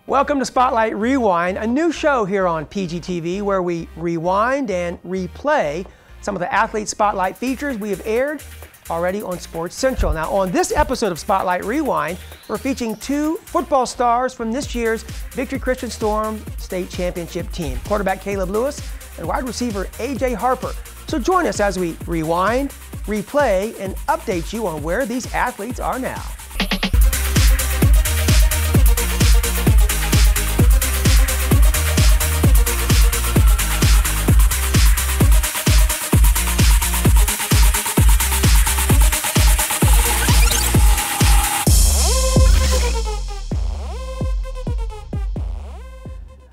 Welcome to Spotlight Rewind, a new show here on PGTV where we rewind and replay some of the athlete spotlight features we have aired already on Sports Central. Now, on this episode of Spotlight Rewind, we're featuring two football stars from this year's Victory Christian Storm State Championship team, quarterback Caleb Lewis and wide receiver A.J. Harper. So join us as we rewind, replay, and update you on where these athletes are now.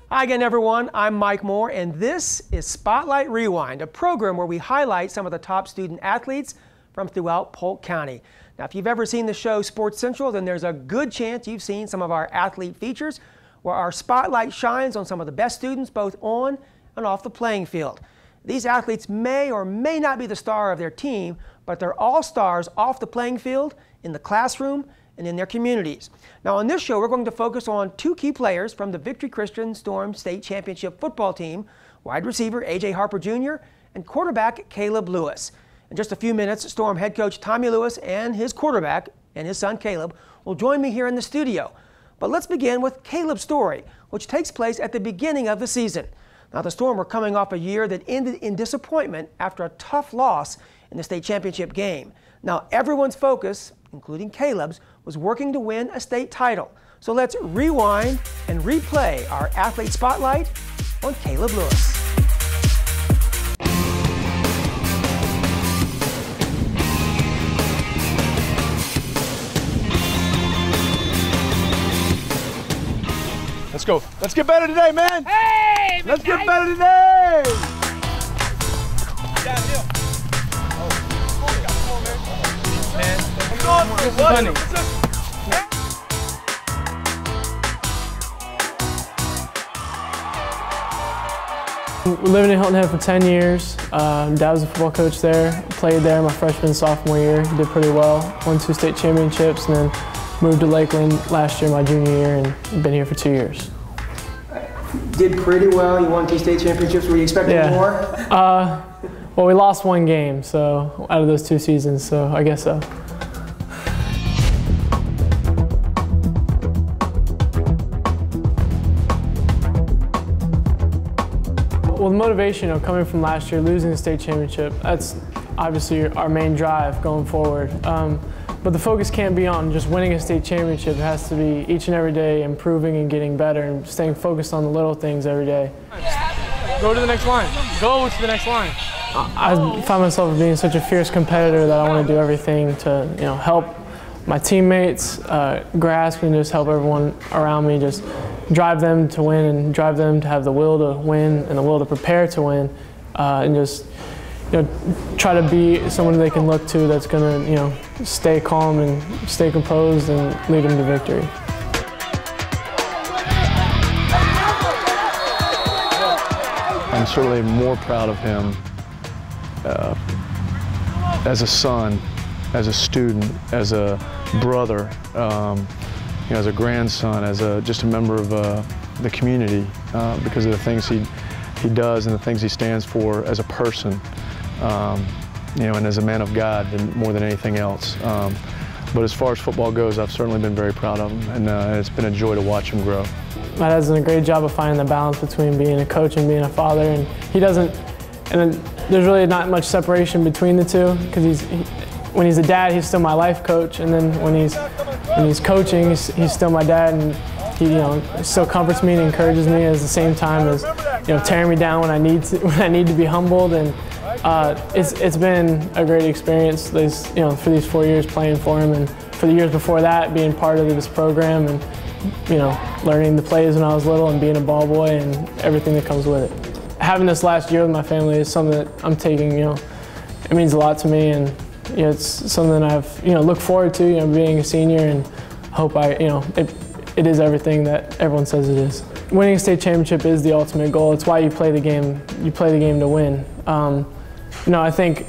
Hi again, everyone. I'm Mike Moore, and this is Spotlight Rewind, a program where we highlight some of the top student athletes from throughout Polk County. Now, if you've ever seen the show Sports Central, then there's a good chance you've seen some of our athlete features where our spotlight shines on some of the best students both on and off the playing field. These athletes may or may not be the star of their team, but they're all stars off the playing field, in the classroom, and in their communities. Now on this show, we're going to focus on two key players from the Victory Christian Storm State Championship football team, wide receiver A.J. Harper Jr. and quarterback Caleb Lewis. In just a few minutes, Storm head coach Tommy Lewis and his quarterback and his son Caleb will join me here in the studio. But let's begin with Caleb's story, which takes place at the beginning of the season. Now the Storm were coming off a year that ended in disappointment after a tough loss in the state championship game. Now everyone's focus, including Caleb's, was working to win a state title. So let's rewind and replay our athlete spotlight on Caleb Lewis. Let's go. Let's get better today, man. Hey, let's get better today. Downhill. Funny. Living in Hilton Head for 10 years. Dad was a football coach there. Played there my freshman and sophomore year. Did pretty well. Won 2 state championships and then moved to Lakeland last year, my junior year, and been here for 2 years. Did pretty well. You won 2 state championships. Were you expecting more? Well, we lost 1 game, so out of those 2 seasons, so I guess so. Well, the motivation of coming from last year, losing the state championship, that's obviously our main drive going forward. But the focus can't be on just winning a state championship. It has to be each and every day improving and getting better and staying focused on the little things every day. Go to the next line. Go to the next line. I find myself being such a fierce competitor that I want to do everything to, help my teammates grasp and just help everyone around me, just drive them to win and drive them to have the will to win and the will to prepare to win, and just try to be someone they can look to that's going to stay calm and stay composed and lead them to victory. I'm certainly more proud of him as a son, as a student, as a brother, as a grandson, as just a member of the community, because of the things he does and the things he stands for as a person, and as a man of God more than anything else. But as far as football goes, I've certainly been very proud of him, and it's been a joy to watch him grow. My dad's done a great job of finding the balance between being a coach and being a father, and he doesn't. And there's really not much separation between the two, because when he's a dad, he's still my life coach, and then when he's coaching, he's still my dad, and he still comforts me and encourages me at the same time as tearing me down when I need to be humbled. And it's been a great experience for these 4 years playing for him, and for the years before that being part of this program and learning the plays when I was little and being a ball boy and everything that comes with it. Having this last year with my family is something that I'm taking, it means a lot to me, and it's something that I've looked forward to, being a senior, and hope it is everything that everyone says it is. Winning a state championship is the ultimate goal. It's why you play the game. You play the game to win. I think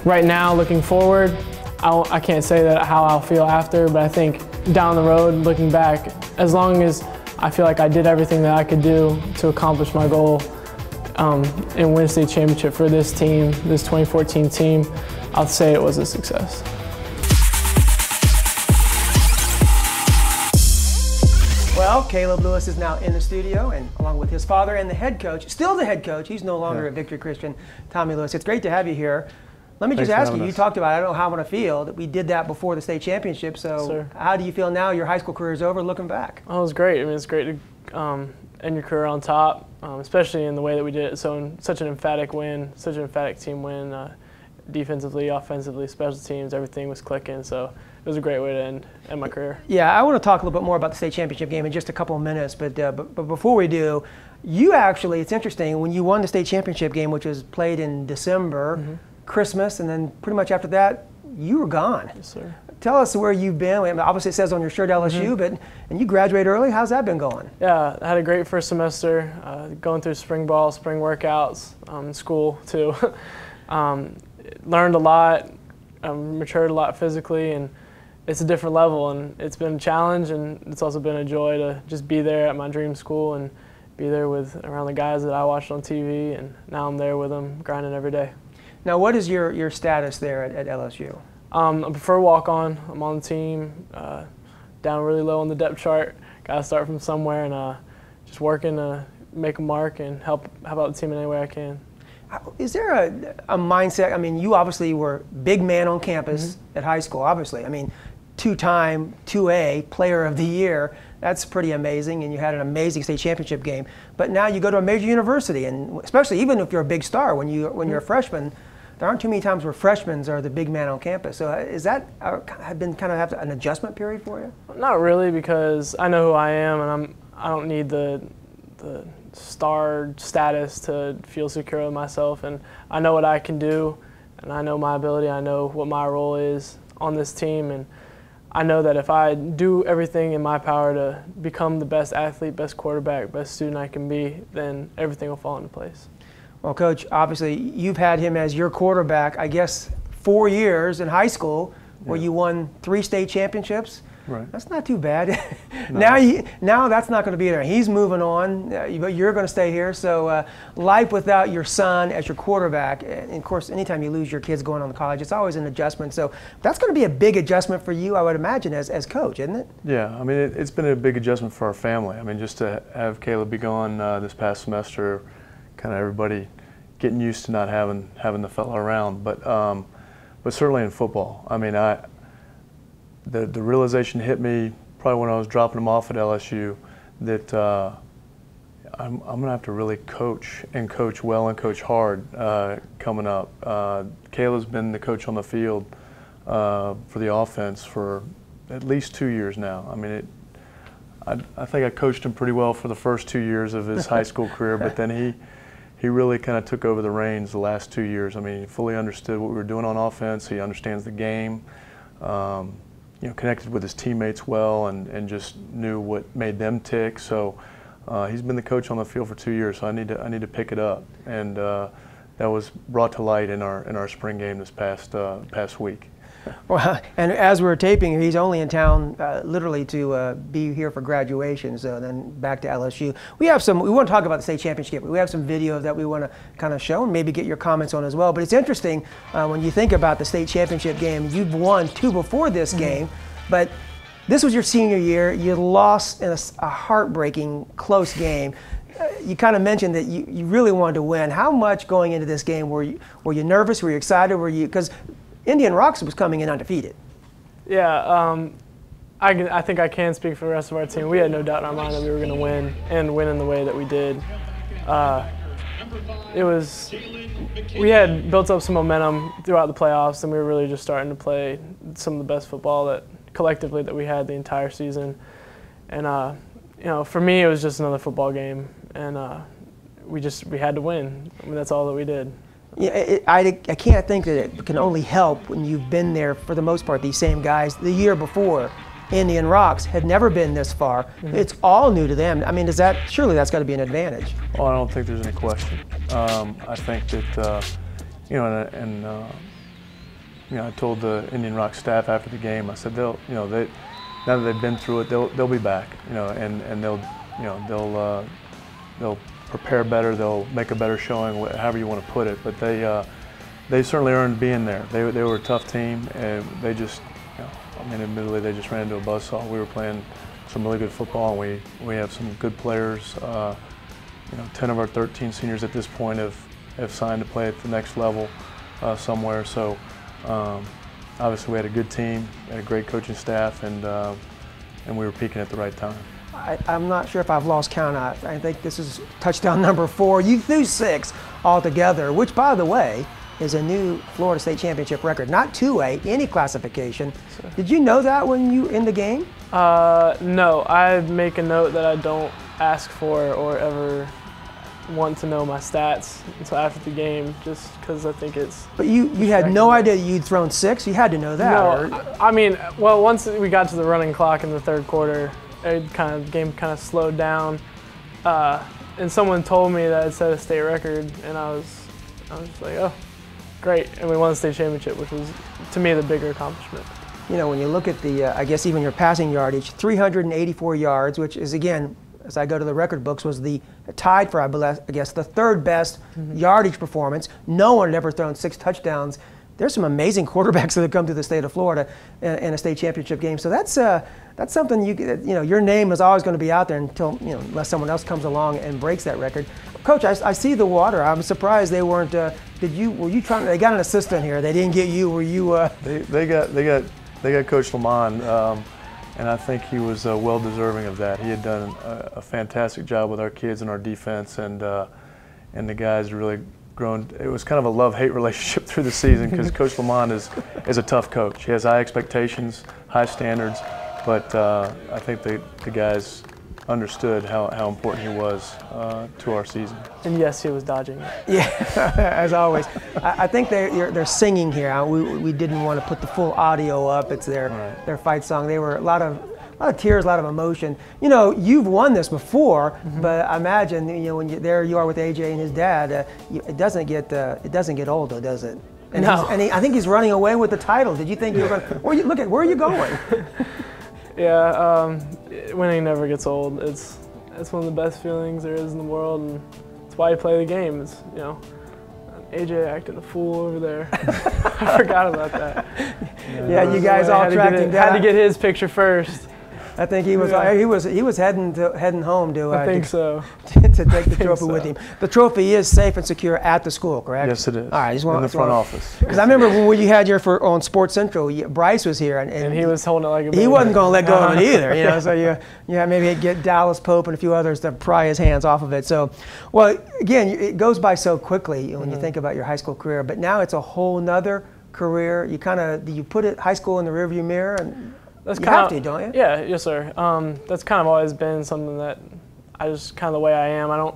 right now, looking forward, I can't say that how I'll feel after, but I think down the road, looking back, as long as I feel like I did everything that I could do to accomplish my goal and win a state championship for this team, this 2014 team, I'll say it was a success. Well, Caleb Lewis is now in the studio, and along with his father and the head coach, still the head coach, he's no longer at Victory Christian, Tommy Lewis. It's great to have you here. Let me just ask you, you talked about, I don't know how I'm going to feel, that we did that before the state championship, so how do you feel now your high school career is over, looking back? Oh, it was great. I mean, it's great to end your career on top, especially in the way that we did it. So such an emphatic win, such an emphatic team win, defensively, offensively, special teams, everything was clicking, so it was a great way to end my career. Yeah, I want to talk a little bit more about the state championship game in just a couple of minutes, but before we do, you actually, it's interesting, when you won the state championship game, which was played in December, Christmas, and then pretty much after that, you were gone. Yes, sir. Tell us where you've been. I mean, obviously it says on your shirt LSU, and you graduated early. How's that been going? Yeah, I had a great first semester, going through spring ball, spring workouts, school too. Learned a lot, matured a lot physically, and it's a different level, and it's been a challenge, and it's also been a joy to just be there at my dream school and be there around the guys that I watched on TV, and now I'm there with them, grinding every day. Now, what is your status there at LSU? I prefer walk-on. I'm on the team, down really low on the depth chart. Got to start from somewhere, and just working to make a mark and help out the team in any way I can. Is there a mindset? I mean, you obviously were big man on campus at high school, obviously. I mean, two-time 2A Player of the Year. That's pretty amazing, and you had an amazing state championship game. But now you go to a major university, and especially even if you're a big star, when you're a freshman, there aren't too many times where freshmen are the big man on campus. So is that been kind of an adjustment period for you? Not really, because I know who I am, and I don't need the star status to feel secure with myself, and I know what I can do, and I know my ability. I know what my role is on this team, and I know that if I do everything in my power to become the best athlete, best quarterback, best student I can be, then everything will fall into place. Well, Coach, obviously you've had him as your quarterback, I guess, 4 years in high school, where you won 3 state championships. Right. That's not too bad. No. Now that's not going to be there. He's moving on, but you're going to stay here. So life without your son as your quarterback, and of course, anytime you lose your kids going on to college, it's always an adjustment. So that's going to be a big adjustment for you, I would imagine, as coach, isn't it? Yeah, I mean, it's been a big adjustment for our family. I mean, just to have Caleb be gone this past semester, kind of everybody getting used to not having the fella around. But certainly in football, I mean, the realization hit me probably when I was dropping him off at LSU that I'm going to have to really coach and coach well and coach hard coming up. Caleb's been the coach on the field for the offense for at least 2 years now. I mean, I think I coached him pretty well for the first 2 years of his high school career, but then he really kind of took over the reins the last 2 years. I mean, he fully understood what we were doing on offense. He understands the game. You know, connected with his teammates well, and just knew what made them tick. So he's been the coach on the field for 2 years. So I need to pick it up, and that was brought to light in our spring game this past week. Well, and as we're taping, he's only in town literally to be here for graduation, so then back to LSU. We want to talk about the state championship. We have some video that we want to kind of show and maybe get your comments on as well. But it's interesting when you think about the state championship game. You've won 2 before this game, but this was your senior year. You lost in a heartbreaking close game. You kind of mentioned that you really wanted to win. How much going into this game were you nervous? Were you excited? Because Indian Rocks was coming in undefeated. Yeah, I think I can speak for the rest of our team. We had no doubt in our mind that we were going to win, and win in the way that we did. We had built up some momentum throughout the playoffs, and we were really just starting to play some of the best football collectively that we had the entire season. And you know, for me, it was just another football game, and we had to win. I mean, that's all that we did. Yeah, I can't think that it can only help when you've been there for the most part. These same guys, the year before, Indian Rocks had never been this far. It's all new to them. I mean, surely that's got to be an advantage. Well, I don't think there's any question. I think that you know, you know, I told the Indian Rock staff after the game. I said they now that they've been through it, they'll be back, you know, and they'll prepare better, they'll make a better showing, however you want to put it. But they certainly earned being there. They were a tough team, and they just, you know, I mean, admittedly, they just ran into a buzzsaw. We were playing some really good football, and we have some good players. You know, 10 of our 13 seniors at this point have signed to play at the next level somewhere. So obviously we had a good team, had a great coaching staff, and we were peaking at the right time. I'm not sure if I've lost count. I think this is touchdown number 4. You threw 6 altogether, which, by the way, is a new Florida State Championship record. Not 2A, any classification. Did you know that when you in the game? No, I make a note that I don't ask for or ever want to know my stats until after the game, just because I think it's. But you had no idea you'd thrown 6. You had to know that. No, I mean, well, once we got to the running clock in the third quarter, game kind of slowed down, and someone told me that it set a state record, and I was just like, oh, great, and we won the state championship, which was to me the bigger accomplishment. You know, when you look at the, I guess even your passing yardage, 384 yards, which is, again, as I go to the record books, was the tied for, I guess, the 3rd best yardage performance. No one had ever thrown 6 touchdowns. There's some amazing quarterbacks that have come to the state of Florida in a state championship game. So that's something you know, your name is always going to be out there until, you know, unless someone else comes along and breaks that record. Coach, I see the water. I'm surprised they weren't. Were you trying? They got an assistant here. They didn't get you. Were you? They got Coach Lamont. And I think he was well deserving of that. He had done a fantastic job with our kids and our defense, and the guys really grown. It was kind of a love-hate relationship through the season because Coach Lamont is a tough coach. He has high expectations, high standards, but I think the guys understood how important he was to our season. And yes, he was dodging it. Yeah, as always. I think they're singing here. We didn't want to put the full audio up. It's their fight song. They were a lot of tears, a lot of emotion. You know, you've won this before, but I imagine, you know, when there you are with AJ and his dad, it doesn't get old though, does it? And no. I think he's running away with the title. Did you think you were going to, where are you going? Yeah, winning never gets old. It's one of the best feelings there is in the world, and it's why you play the game. It's, you know, AJ acting a fool over there. I forgot about that. Yeah, you guys all tracked him down. Had to get his picture first. I think he was heading home to I think so. to take the trophy with him. The trophy is safe and secure at the school, correct? Yes, it is. All right, in the front office. Because I remember when you had on Sports Central, Bryce was here, and he was holding it like a baby. He wasn't going to let go of it either, you know. So you maybe get Dallas Pope and a few others to pry his hands off of it. So, well, again, it goes by so quickly when you think about your high school career. But now it's a whole nother career. You put hit high school in the rearview mirror and. That's you kind have of, to, don't you? Yeah, yes, sir. That's kind of always been something that I just kind of the way I am. I don't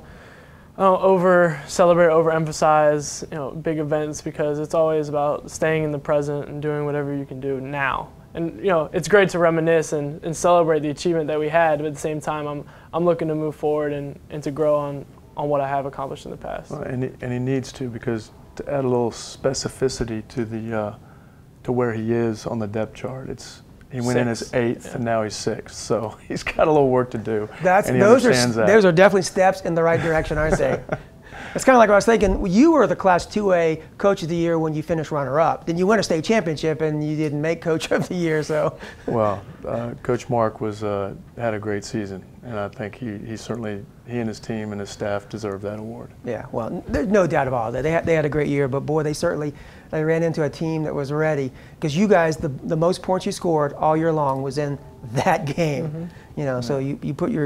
over celebrate, overemphasize, you know, big events because it's always about staying in the present and doing whatever you can do now. And you know, it's great to reminisce and celebrate the achievement that we had, but at the same time, I'm looking to move forward and to grow on what I have accomplished in the past. Well, and he needs to, because to add a little specificity to the to where he is on the depth chart, he went in as 8th, and now he's 6th. So he's got a little work to do. Those are definitely steps in the right direction, aren't they? It's kind of like what I was thinking. You were the Class 2A Coach of the Year when you finished runner-up. Then you win a state championship, and you didn't make Coach of the Year. So. Well, Coach Mark had a great season, and I think he and his team and his staff deserve that award. Yeah, well, there's no doubt about it. They had a great year, but boy, they ran into a team that was ready, because you guys, the most points you scored all year long was in that game. You know, so you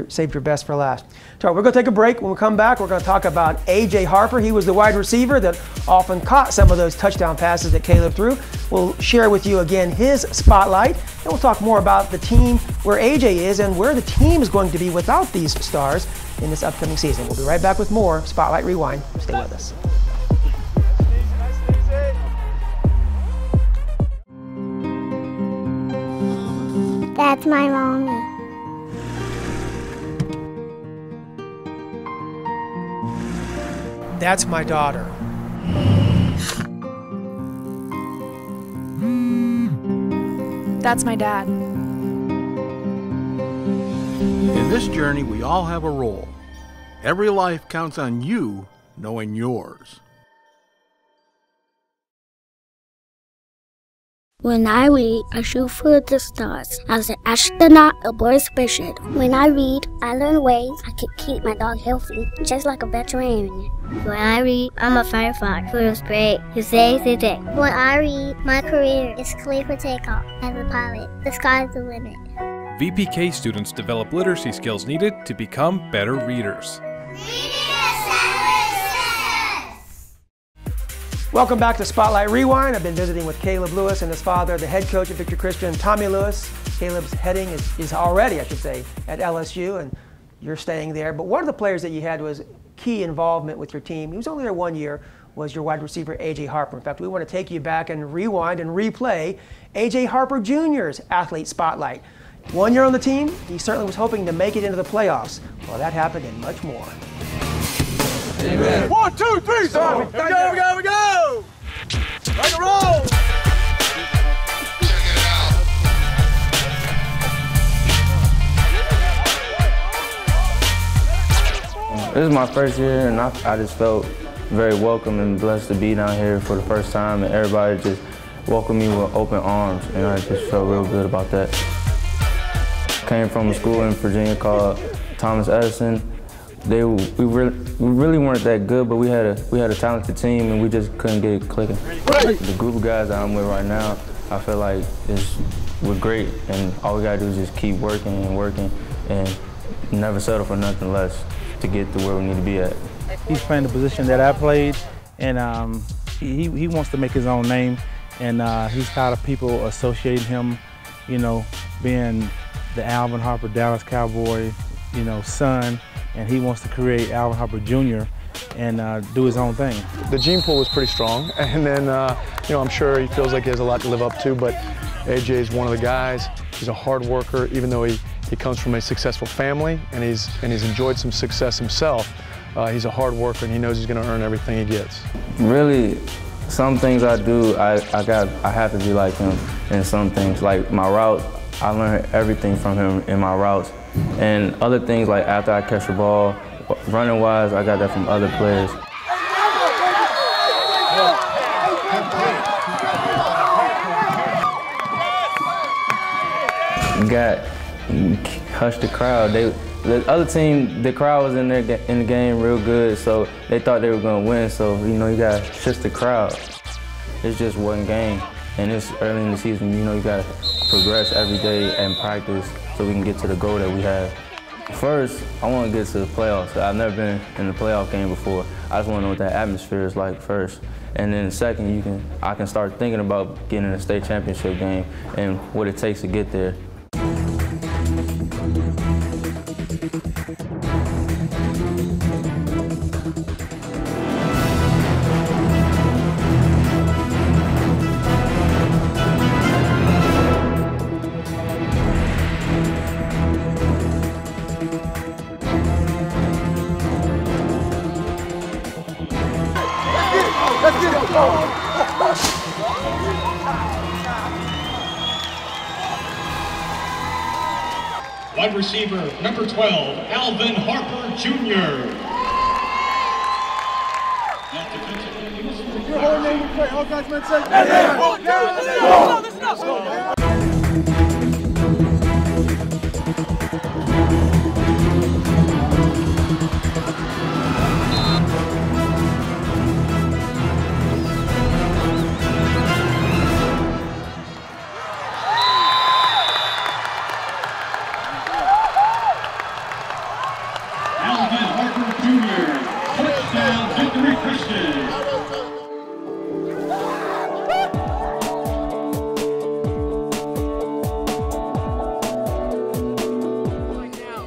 saved your best for last. So we're going to take a break. When we come back, we're going to talk about A.J. Harper. He was the wide receiver that often caught some of those touchdown passes that Caleb threw. We'll share with you again his spotlight, and we'll talk more about the team where A.J. is and where the team is going to be without these stars in this upcoming season. We'll be right back with more Spotlight Rewind. Stay with us. That's my mommy. That's my daughter. That's my dad. In this journey, we all have a role. Every life counts on you knowing yours. When I read, I shoot for the stars. As an astronaut aboard a spaceship. When I read, I learn ways I can keep my dog healthy, just like a veterinarian. When I read, I'm a firefighter who is great, who saves the day. When I read, my career is clear for takeoff as a pilot. The sky's the limit. VPK students develop literacy skills needed to become better readers. Welcome back to Spotlight Rewind. I've been visiting with Caleb Lewis and his father, the head coach at Victory Christian, Tommy Lewis. Caleb's heading is already, I should say, at LSU, and you're staying there. But one of the players that you had was key involvement with your team. He was only there 1 year, was your wide receiver, A.J. Harper. In fact, we want to take you back and rewind and replay A.J. Harper Jr.'s athlete spotlight. 1 year on the team, he certainly was hoping to make it into the playoffs. Well, that happened and much more. Amen. 1, 2, 3, so we go! Rock and roll! This is my first year, and I just felt very welcome and blessed to be down here for the first time, and everybody just welcomed me with open arms, and I just felt real good about that. Came from a school in Virginia called Thomas Edison. We really weren't that good, but we had a talented team, and we just couldn't get it clicking. The group of guys that I'm with right now, I feel like we're great, and all we gotta do is just keep working and working, and never settle for nothing less to get to where we need to be at. He's playing the position that I played, and he wants to make his own name, and he's tired of people associating him, you know, being the Alvin Harper Dallas Cowboy, you know, son, and he wants to create Alvin Harper Jr. and do his own thing. The gene pool was pretty strong, and then you know, I'm sure he feels like he has a lot to live up to, but AJ is one of the guys. He's a hard worker, even though he comes from a successful family and he's enjoyed some success himself. He's a hard worker, and he knows he's going to earn everything he gets. Really, some things I do, I have to be like him, and some things like my route, I learned everything from him in my routes. And other things like after I catch the ball, running wise, I got that from other players. Hushed the crowd. The other team, the crowd was in the game real good, so they thought they were gonna win. So you know, you gotta shush the crowd. It's just one game, and it's early in the season. You know, you gotta progress every day and practice so we can get to the goal that we have. First, I want to get to the playoffs. I've never been in a playoff game before. I just want to know what that atmosphere is like first. And then second, I can start thinking about getting in a state championship game and what it takes to get there. Wide receiver, number 12, Alvin Harper Jr.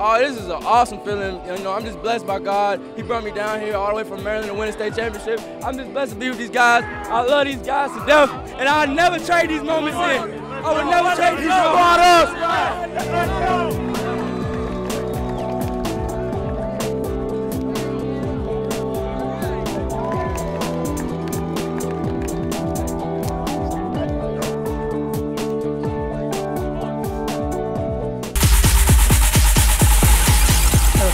Oh, this is an awesome feeling. You know, I'm just blessed by God. He brought me down here all the way from Maryland to win a state championship. I'm just blessed to be with these guys. I love these guys to death, and I'll never trade these moments in. I would never trade these moments.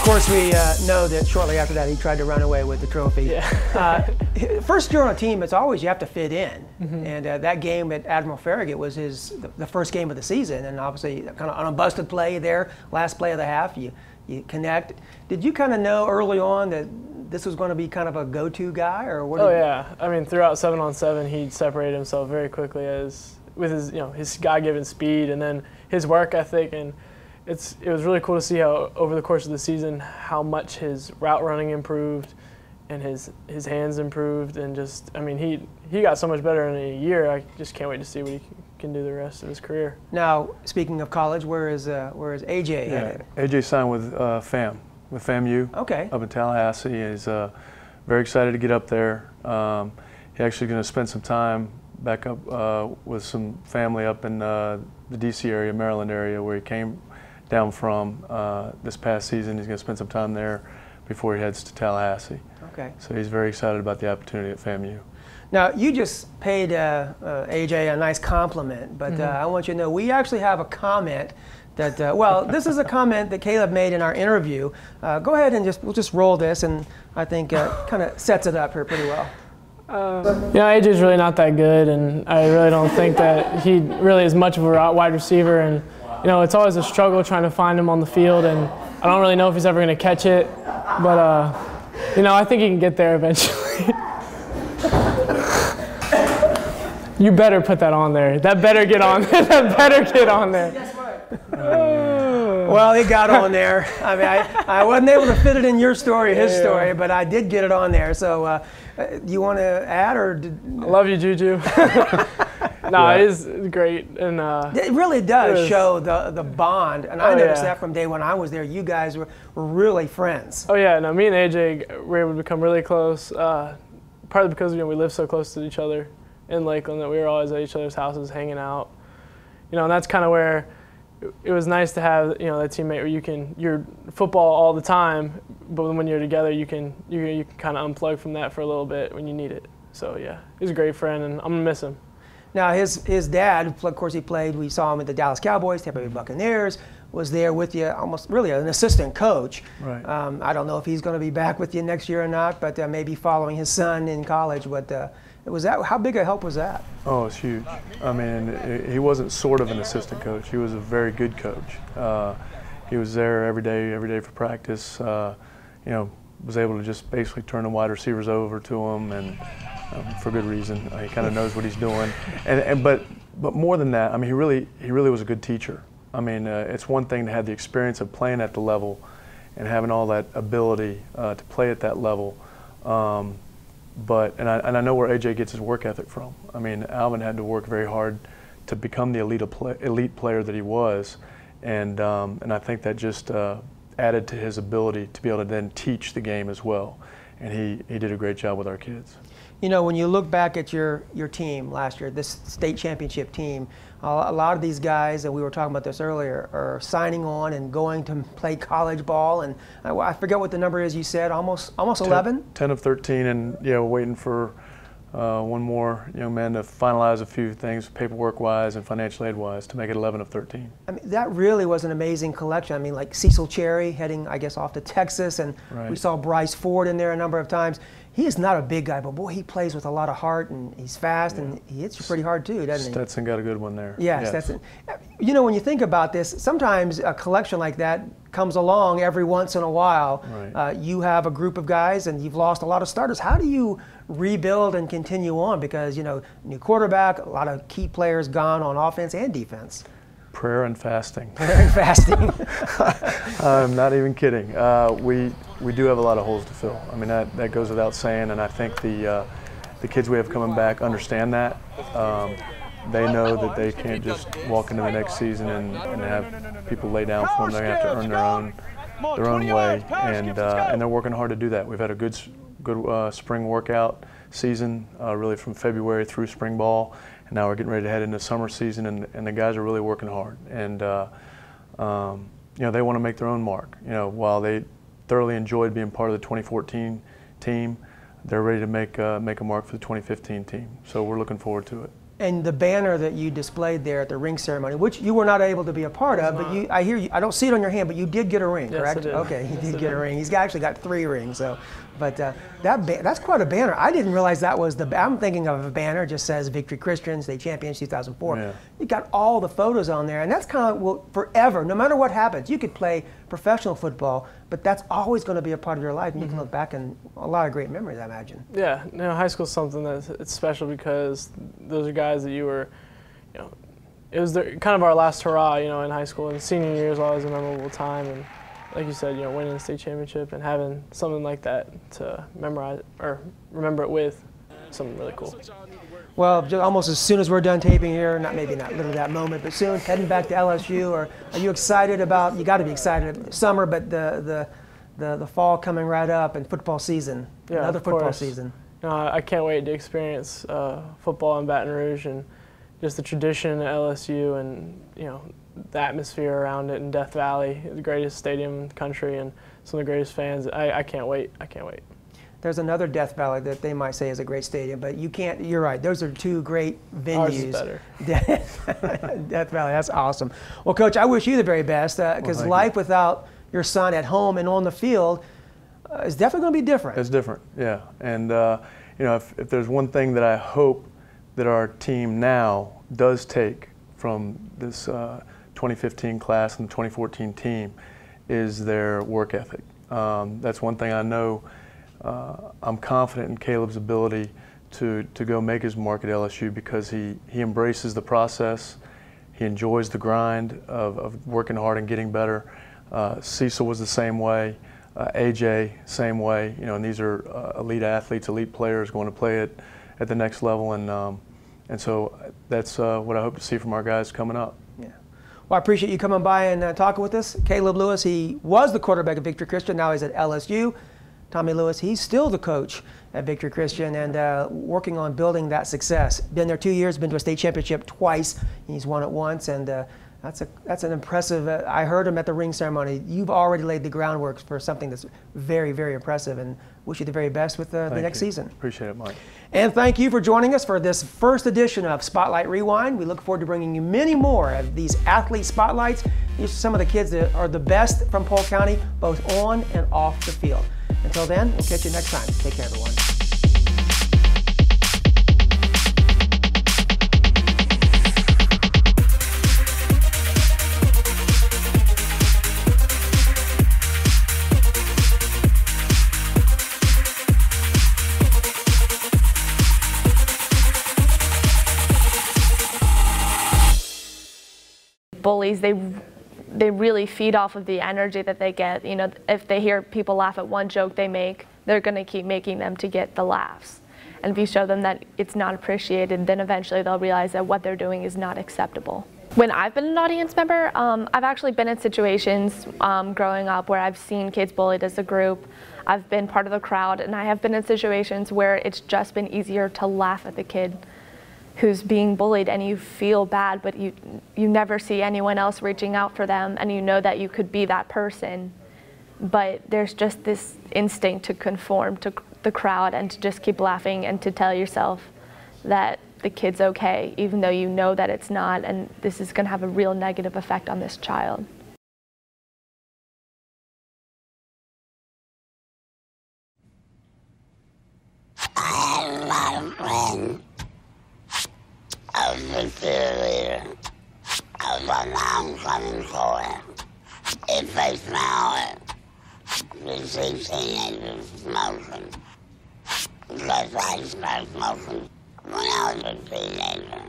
course, we know that shortly after that he tried to run away with the trophy. Yeah. First year on a team, it's always you have to fit in. And that game at Admiral Farragut was the first game of the season, and obviously kind of on a busted play there, last play of the half, you connect. Did you kind of know early on that this was going to be kind of a go-to guy, or what? Yeah. I mean, throughout 7-on-7, he separated himself very quickly with his his God-given speed and then his work ethic, and it was really cool to see how over the course of the season how much his route running improved and his hands improved, and just, I mean, he got so much better in a year. I just can't wait to see what he can do the rest of his career. Now, speaking of college, where is AJ headed? AJ signed with FAMU. Okay. Up in Tallahassee. He's very excited to get up there. He's actually going to spend some time back up with some family up in the D.C. area, Maryland area, where he came down from this past season. He's going to spend some time there before he heads to Tallahassee. Okay. So he's very excited about the opportunity at FAMU. Now, you just paid AJ a nice compliment, but I want you to know we actually have a comment that, well, this is a comment that Caleb made in our interview. Go ahead and we'll just roll this, and I think kind of sets it up here pretty well. AJ's really not that good, and I really don't think that he really is much of a wide receiver, and it's always a struggle trying to find him on the field, and I don't really know if he's ever going to catch it, but I think he can get there eventually. You better put that on there. That better get on there. That better get on there. Well, it got on there. I mean, I wasn't able to fit it in your story, his story, but I did get it on there. So, you want to add, or? I love you, Juju. No, it is great, and it really does show the bond. And I noticed that from day when I was there. You guys were really friends. Oh yeah, no, me and AJ were able to become really close. Partly because we live so close to each other in Lakeland that we were always at each other's houses hanging out. And that's kind of where it was nice to have that teammate where you're football all the time, but when you're together you can kind of unplug from that for a little bit when you need it. So yeah, he's a great friend, and I'm gonna miss him. Now his dad, of course, we saw him at the Dallas Cowboys, Tampa Bay Buccaneers, was there with you, almost really an assistant coach. Right. I don't know if he's going to be back with you next year or not, but maybe following his son in college. But how big a help was that? Oh, it's huge. I mean, he wasn't sort of an assistant coach. He was a very good coach. He was there every day for practice. Was able to just basically turn the wide receivers over to him, and for good reason. He kind of knows what he's doing. But more than that, I mean, he really was a good teacher. I mean, it's one thing to have the experience of playing at the level and having all that ability to play at that level. But I know where AJ gets his work ethic from. I mean, Alvin had to work very hard to become the elite player that he was, and I think that just added to his ability to be able to then teach the game as well. And he did a great job with our kids. When you look back at your team last year, this state championship team, a lot of these guys, and we were talking about this earlier, are signing on and going to play college ball. And I forget what the number is you said, almost 11? 10 of 13, and we're waiting for one more young man to finalize a few things paperwork-wise and financial aid-wise to make it 11 of 13. I mean, that really was an amazing collection. I mean, like Cecil Cherry heading, I guess, off to Texas, and we saw Bryce Ford in there a number of times. He is not a big guy, but boy, he plays with a lot of heart, and he's fast, and he hits you pretty hard too, doesn't he? Stetson got a good one there. Yes, Stetson. When you think about this, sometimes a collection like that comes along every once in a while. Right. You have a group of guys, and you've lost a lot of starters. How do you rebuild and continue on? Because, new quarterback, a lot of key players gone on offense and defense. Prayer and fasting. Prayer and fasting. I'm not even kidding. We do have a lot of holes to fill. I mean, that goes without saying, and I think the kids we have coming back understand that. They know that they can't just walk into the next season and have people lay down for them. They have to earn their own way, and they're working hard to do that. We've had a good spring workout season, really from February through spring ball. And now we're getting ready to head into summer season, and the guys are really working hard. And they want to make their own mark. While they thoroughly enjoyed being part of the 2014 team, they're ready to make a mark for the 2015 team. So we're looking forward to it. And the banner that you displayed there at the ring ceremony, which you were not able to be a part of, but I hear you. I don't see it on your hand, but you did get a ring, correct? I did. Okay, he did get a ring. He's actually got 3 rings. So, but that's quite a banner. I didn't realize that was I'm thinking of a banner just says Victory Christian State Champions 2004. Yeah. You got all the photos on there, and that's kind of forever. No matter what happens, you could play professional football, but that's always going to be a part of your life, and you can look back and a lot of great memories, I imagine. Yeah, high school's something it's special because those are guys that you were, it was kind of our last hurrah, in high school. And senior year is always a memorable time, and like you said, winning the state championship and having something like that to memorize or remember it with, something really cool. Well, just almost as soon as we're done taping here, maybe not literally that moment, but soon, heading back to LSU, or are you excited about, you got to be excited, summer, but the fall coming right up and football season, another football season. I can't wait to experience football in Baton Rouge and just the tradition at LSU and, the atmosphere around it in Death Valley, the greatest stadium in the country and some of the greatest fans. I can't wait. I can't wait. There's another Death Valley that they might say is a great stadium, but you're right. Those are 2 great venues. Ours is better. Death Valley, that's awesome. Well, Coach, I wish you the very best because life without your son at home and on the field is definitely going to be different. It's different, yeah. And, if there's one thing that I hope that our team now does take from this 2015 class and the 2014 team is their work ethic. That's one thing I know. I'm confident in Caleb's ability to go make his mark at LSU because he embraces the process. He enjoys the grind of working hard and getting better. Cecil was the same way. AJ, same way. And these are elite athletes, elite players going to play at the next level. And so that's what I hope to see from our guys coming up. Yeah. Well, I appreciate you coming by and talking with us. Caleb Lewis, he was the quarterback at Victory Christian. Now he's at LSU. Tommy Lewis, he's still the coach at Victory Christian and working on building that success. Been there 2 years, been to a state championship twice. He's won it once, and that's an impressive. I heard him at the ring ceremony. You've already laid the groundwork for something that's very, very impressive, and wish you the very best with the next season. Appreciate it, Mike. And thank you for joining us for this first edition of Spotlight Rewind. We look forward to bringing you many more of these athlete spotlights. These are some of the kids that are the best from Polk County, both on and off the field. Until then, we'll catch you next time. Take care, everyone. Bullies, they really feed off of the energy that they get. If they hear people laugh at one joke they make, they're going to keep making them to get the laughs. And if you show them that it's not appreciated, then eventually they'll realize that what they're doing is not acceptable. When I've been an audience member, I've actually been in situations growing up where I've seen kids bullied as a group. I've been part of the crowd, and I have been in situations where it's just been easier to laugh at the kid who's being bullied, and you feel bad, but you never see anyone else reaching out for them, and you know that you could be that person. But there's just this instinct to conform to the crowd and to just keep laughing and to tell yourself that the kid's okay, even though you know that it's not, and this is going to have a real negative effect on this child. I have a lot of friends. I was a cheerleader. I was on the homecoming court. If they smell it, you see teenagers smoking. Because I started smoking when I was a teenager.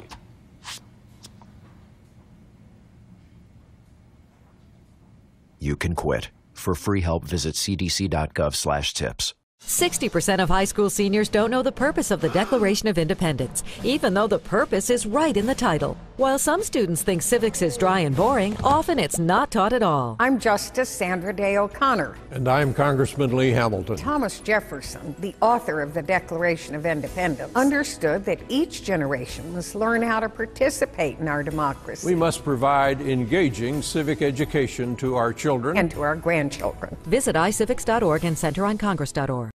You can quit. For free help, visit cdc.gov/tips. 60% of high school seniors don't know the purpose of the Declaration of Independence, even though the purpose is right in the title. While some students think civics is dry and boring, often it's not taught at all. I'm Justice Sandra Day O'Connor. And I'm Congressman Lee Hamilton. Thomas Jefferson, the author of the Declaration of Independence, understood that each generation must learn how to participate in our democracy. We must provide engaging civic education to our children and to our grandchildren. Visit iCivics.org and centeroncongress.org.